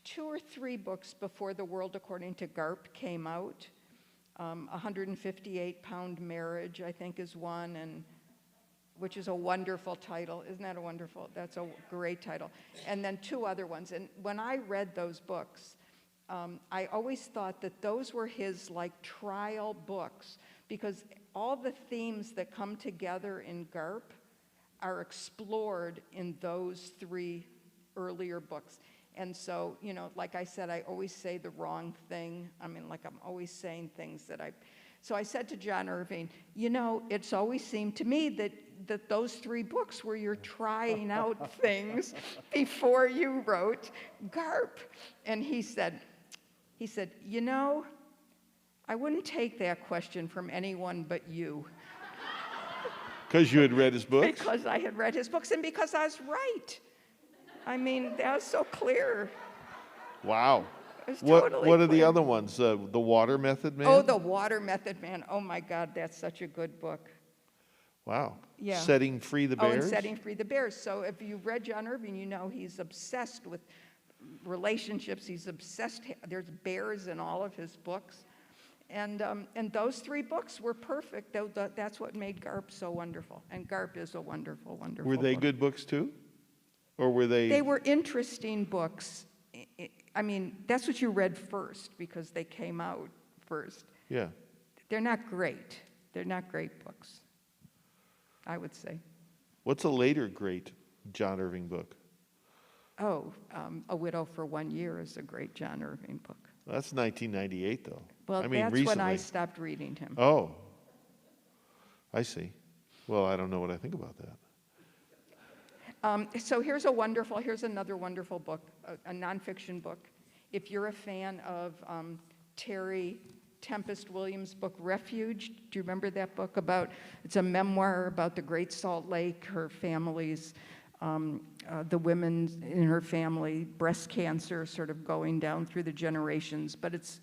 2 or 3 books before The World According to Garp came out. 158-Pound Marriage, I think, is one, and which is a wonderful title. Isn't that a wonderful? That's a great title. And then 2 other ones. And when I read those books, I always thought that those were his trial books, because all the themes that come together in Garp are explored in those 3 earlier books. And so, like I said, I always say the wrong thing. I'm always saying things that So I said to John Irving, it's always seemed to me that those 3 books were your trying out things before you wrote Garp. And he said, I wouldn't take that question from anyone but you. Because you had read his books? Because I had read his books and because I was right. That was so clear. Wow. It was totally What are the clear. other ones? The Water Method Man? Oh, The Water Method Man. Oh my God, that's such a good book. Wow. Yeah. Setting Free the Bears? Oh, and Setting Free the Bears. So if you've read John Irving, he's obsessed with relationships. He's obsessed. There's bears in all of his books. And those 3 books were perfect. That's what made Garp so wonderful. And Garp is a wonderful, wonderful Were they book. good books too? Or were they? They were interesting books. That's what you read first because they came out first. Yeah. They're not great. They're not great books, I would say. What's a later great John Irving book? Oh, A Widow for 1 Year is a great John Irving book. That's 1998, though. Well, that's recently. when I stopped reading him. Oh, I see. Well, I don't know what I think about that. So here's another wonderful book, a nonfiction book. If you're a fan of Terry Tempest Williams' book, Refuge, do you remember that book it's a memoir about the Great Salt Lake, her family's, the women in her family, breast cancer sort of going down through the generations, but it's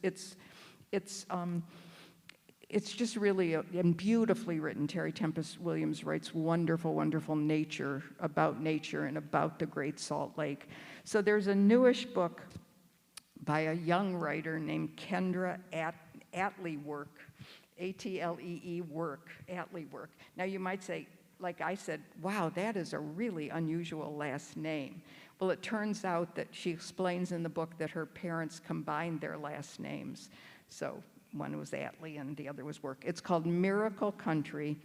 just really and beautifully written. Terry Tempest Williams writes wonderful, wonderful nature and about the Great Salt Lake. So there's a newish book by a young writer named Kendra Atlee-Work, A-T-L-E-E Work, Atlee-Work. Now you might say, like I said, wow, that is a really unusual last name. Well, it turns out that she explains in the book that her parents combined their last names. So one was Atlee and the other was Work. It's called Miracle Country,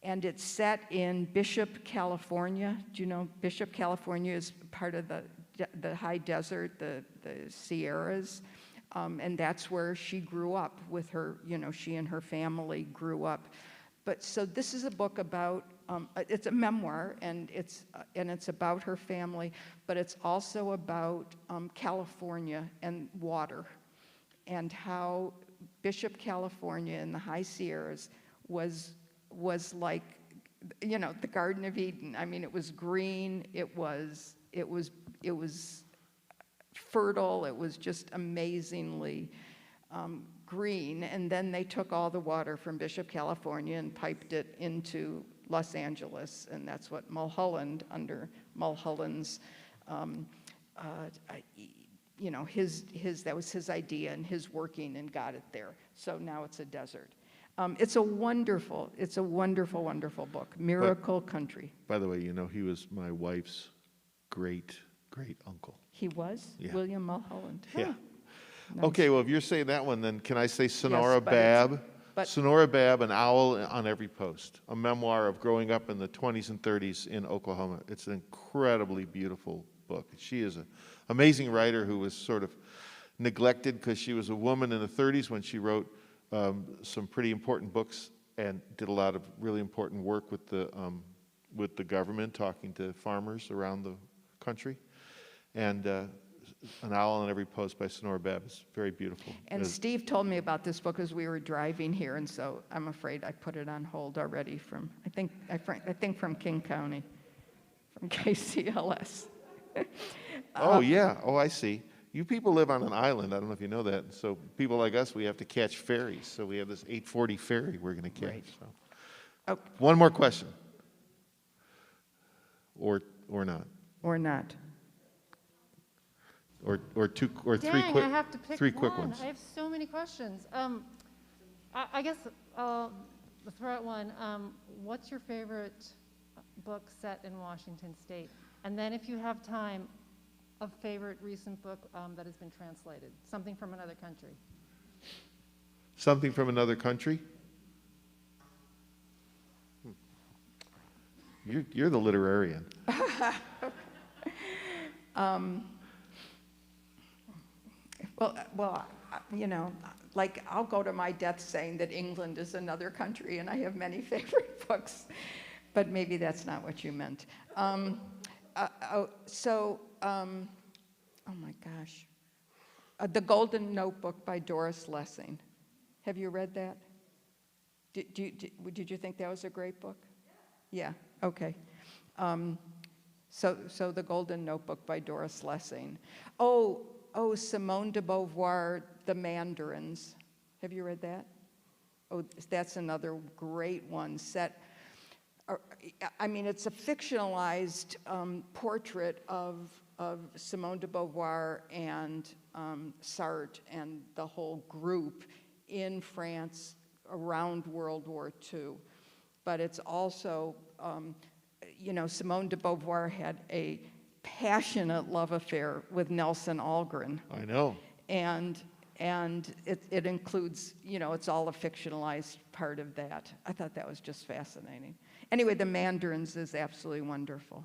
and it's set in Bishop, California. Do you know Bishop, California is part of the high desert, the Sierras, and that's where she grew up with her, she and her family grew up. But so this is a book about, it's a memoir, and it's about her family, but it's also about California and water. and how Bishop, California in the high Sierras was like, you know, the Garden of Eden. I mean, it was green, it was fertile, it was just amazingly green. And then they took all the water from Bishop, California and piped it into Los Angeles, and that's what Mulholland, under Mulholland's, you know, that was his idea and his working, and got it there. So now it's a desert. It's a wonderful, wonderful book, Miracle Country. By the way, you know, he was my wife's great uncle. He was? Yeah. William Mulholland. Yeah. Huh. Nice. Okay, well, if you're saying that one, then can I say Sonora Yes, but it's- Babb? Sonora Babb, An Owl on Every Post, a memoir of growing up in the 20s and 30s in Oklahoma. It's an incredibly beautiful book. She is an amazing writer who was sort of neglected because she was a woman in the 30s when she wrote some pretty important books and did a lot of really important work with the government, talking to farmers around the country. And An Owl on Every Post by Sonora Babb is very beautiful. And Steve told me about this book as we were driving here, and so I'm afraid I put it on hold already from, I think from King County, from KCLS. Oh, yeah. Oh, I see. You people live on an island. I don't know if you know that. So people like us, we have to catch ferries. So we have this 8:40 ferry we're going to catch. Right. So. Oh, One more question. Or not. or not. Or two or three Dang, quick I have to pick three quick one. ones. I have so many questions. I guess I'll throw out one. What's your favorite book set in Washington State? And then if you have time, a favorite recent book that has been translated, something from another country. Something from another country? You're the literarian. Well, you know, like I'll go to my death saying that England is another country, and I have many favorite books, but maybe that's not what you meant. Oh my gosh, The Golden Notebook by Doris Lessing. Have you read that? Did you think that was a great book? Yeah. Okay. So The Golden Notebook by Doris Lessing. Oh, Simone de Beauvoir, The Mandarins. Have you read that? Oh, that's another great one. I mean, it's a fictionalized portrait of Simone de Beauvoir and Sartre and the whole group in France around World War II. But it's also, you know, Simone de Beauvoir had a passionate love affair with Nelson Algren. I know. And it includes, you know, it's all a fictionalized part of that. I thought that was just fascinating. Anyway, The Mandarins is absolutely wonderful.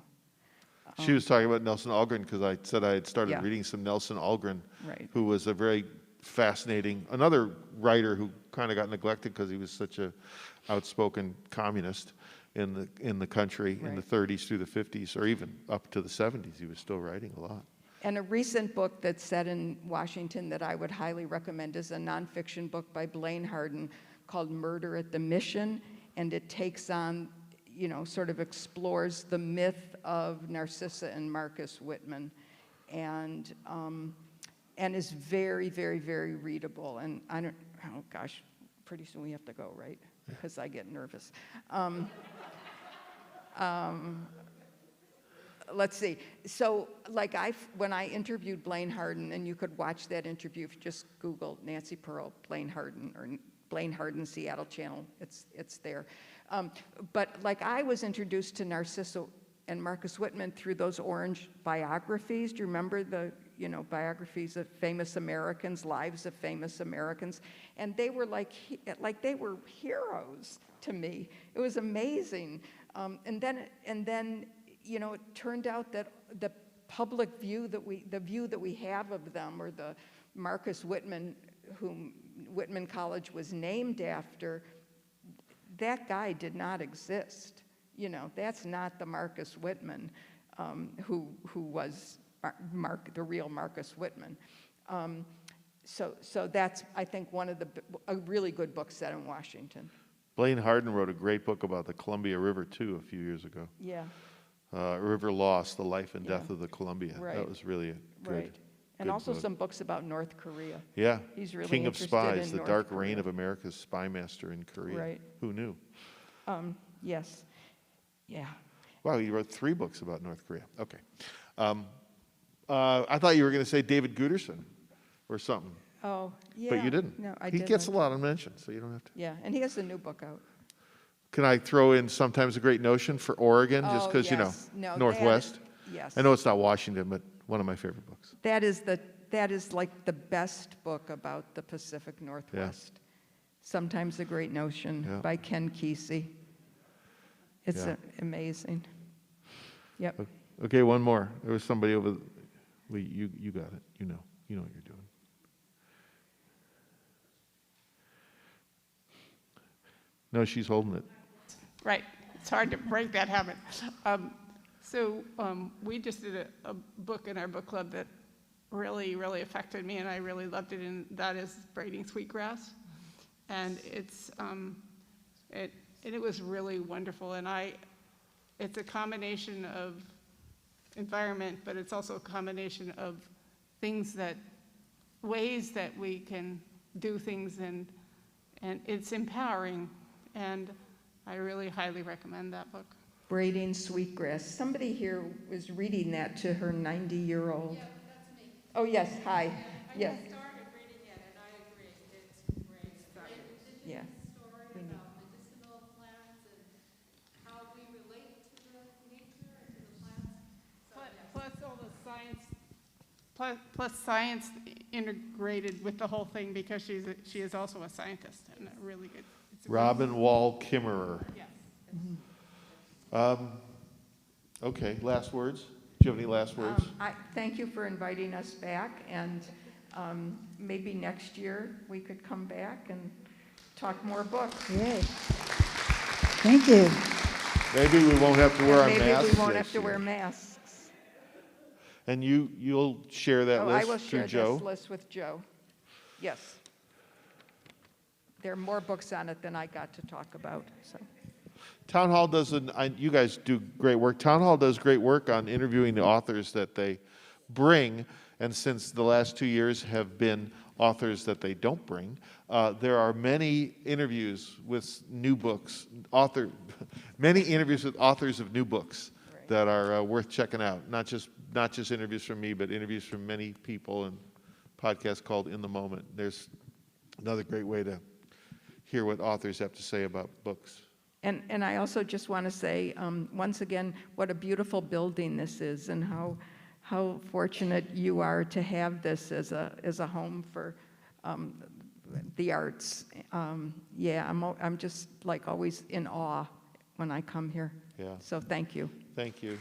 She was talking about Nelson Algren because I said I had started Yeah. reading some Nelson Algren, Right. who was a very fascinating, another writer who kind of got neglected because he was such a outspoken communist in the country in the Right. 30s through the 50s, or even up to the 70s. He was still writing a lot. And a recent book that's set in Washington that I would highly recommend is a nonfiction book by Blaine Harden called Murder at the Mission, and it takes on, you know, sort of explores the myth of Narcissa and Marcus Whitman, and is very, very, very readable. And oh gosh, pretty soon we have to go, right? Because I get nervous. Let's see. So, like when I interviewed Blaine Harden, and you could watch that interview if you just Google Nancy Pearl, Blaine Harden, or Blaine Harden Seattle Channel. It's there. But like I was introduced to Narcissa and Marcus Whitman through those orange biographies. Do you remember the, you know, biographies of famous Americans, lives of famous Americans? And they were like they were heroes to me. It was amazing. And then, you know, it turned out that the public view the view that we have of them, or the Marcus Whitman, whom Whitman College was named after, that guy did not exist. You know, that's not the Marcus Whitman who was the real Marcus Whitman. So that's, I think, a really good book set in Washington. Blaine Harden wrote a great book about the Columbia River, too, a few years ago. Yeah, River Lost, The Life and Death Yeah. of the Columbia. Right. That was really a good, right. And good also book. some books about North Korea. Yeah. He's really King of interested Spies, in The North Dark Korea. Reign of America's Spy Master in Korea. Right. Who knew? Yes, yeah. Wow, you wrote 3 books about North Korea. Okay. I thought you were going to say David Guterson or something, Oh, yeah. but you didn't. No, I he didn't. gets a lot of mention, so you don't have to. Yeah, and he has a new book out. Can I throw in Sometimes a Great Notion for Oregon, just Oh, because, yes. No, Northwest? Yes. I know it's not Washington, but one of my favorite books. That is like the best book about the Pacific Northwest. Sometimes a Great Notion Yeah. by Ken Kesey. It's Yeah. amazing. Yep. Okay, one more. There was somebody over. Well, you got it. You know what you're doing. No, she's holding it. Right. It's hard to break that habit. We just did a book in our book club that really, really affected me, and I really loved it, and that is Braiding Sweetgrass. And it was really wonderful, and it's a combination of environment, but it's also a combination of ways that we can do things, and it's empowering, and I really highly recommend that book. Braiding Sweetgrass. Somebody here was reading that to her 90-year-old. Yeah, that's me. Oh, yes, hi. Yes. I started reading it, and I agree, it's great. It's a great Yeah. indigenous story about medicinal plants and how we relate to the nature and to the plants. So, yes. Plus all the science, plus science integrated with the whole thing, because she is also a scientist, and a really good. It's a Robin Wall Kimmerer. Yes. Okay, last words? Do you have any last words? I thank you for inviting us back, and maybe next year we could come back and talk more books. Yay. Thank you. Maybe we won't have to wear our Maybe masks we won't have next to wear year. masks. And you'll share that Oh, I list will through share Joe? this list with Joe. Yes. There are more books on it than I got to talk about, so. Town Hall you guys do great work. Town Hall does great work on interviewing the authors that they bring, and since the last 2 years have been authors that they don't bring, there are many interviews with new books, many interviews with authors of new books Right. that are worth checking out. Not just interviews from me, but interviews from many people, and a podcast called In the Moment. There's another great way to hear what authors have to say about books. And I also just want to say, once again, what a beautiful building this is, and how fortunate you are to have this as a home for the arts. Yeah, I'm just like always in awe when I come here. Yeah. So thank you. Thank you.